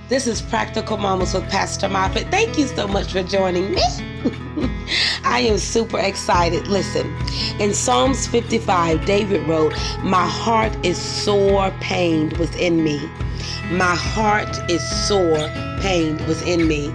This is Practical Moments with Pastor Moffitt. Thank you so much for joining me. I am super excited. Listen, in Psalms 55, David wrote, "My heart is sore pained within me. My heart is sore pained within me."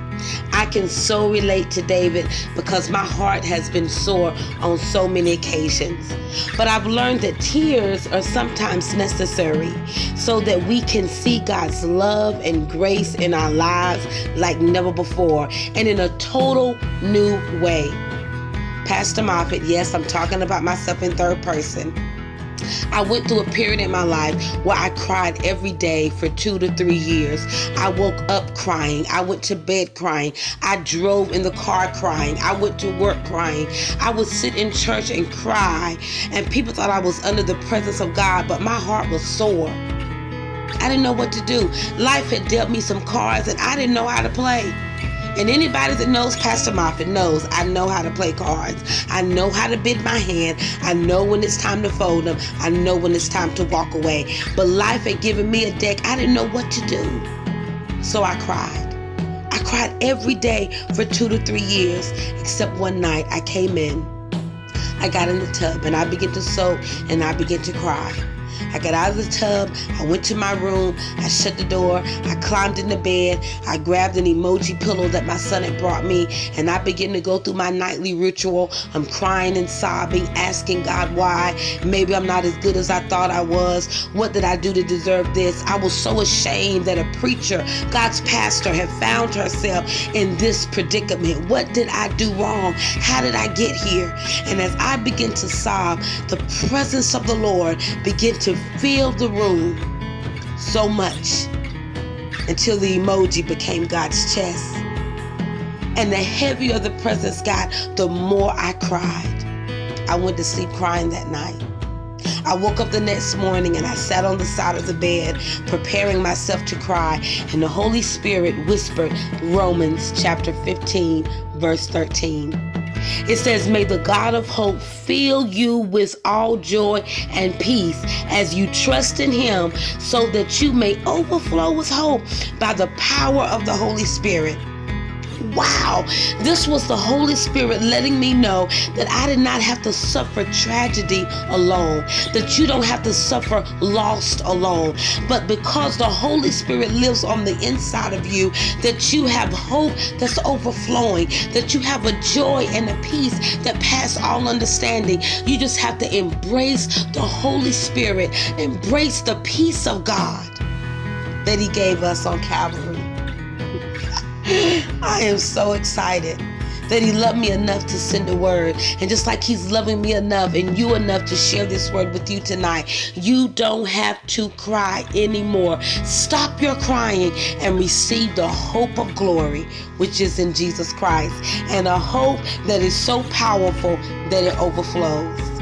I can so relate to David because my heart has been sore on so many occasions. But I've learned that tears are sometimes necessary so that we can see God's love and grace in our lives like never before and in a total new way. Pastor Moffitt, yes, I'm talking about myself in third person. I went through a period in my life where I cried every day for 2 to 3 years. I woke up crying. I went to bed crying. I drove in the car crying. I went to work crying. I would sit in church and cry, and people thought I was under the presence of God, but my heart was sore. I didn't know what to do. Life had dealt me some cards, and I didn't know how to play. And anybody that knows Pastor Moffitt knows I know how to play cards. I know how to bend my hand. I know when it's time to fold them. I know when it's time to walk away. But life had given me a deck. I didn't know what to do. So I cried. I cried every day for 2 to 3 years, except one night I came in. I got in the tub and I began to soak and I began to cry. I got out of the tub, I went to my room, I shut the door, I climbed in the bed, I grabbed an emoji pillow that my son had brought me, and I began to go through my nightly ritual. I'm crying and sobbing, asking God why. Maybe I'm not as good as I thought I was. What did I do to deserve this? I was so ashamed that a preacher, God's pastor, had found herself in this predicament. What did I do wrong? How did I get here? And as I began to sob, the presence of the Lord began to fill the room so much until the emoji became God's chest. And the heavier the presence got, the more I cried. I went to sleep crying that night. I woke up the next morning and I sat on the side of the bed preparing myself to cry, and the Holy Spirit whispered Romans chapter 15 verse 13. It says, "May the God of hope fill you with all joy and peace as you trust in him, so that you may overflow with hope by the power of the Holy Spirit." Wow, this was the Holy Spirit letting me know that I did not have to suffer tragedy alone, that you don't have to suffer loss alone, but because the Holy Spirit lives on the inside of you, that you have hope that's overflowing, that you have a joy and a peace that pass all understanding. You just have to embrace the Holy Spirit, embrace the peace of God that he gave us on Calvary. I am so excited that he loved me enough to send a word. And just like he's loving me enough and you enough to share this word with you tonight, you don't have to cry anymore. Stop your crying and receive the hope of glory, which is in Jesus Christ, and a hope that is so powerful that it overflows.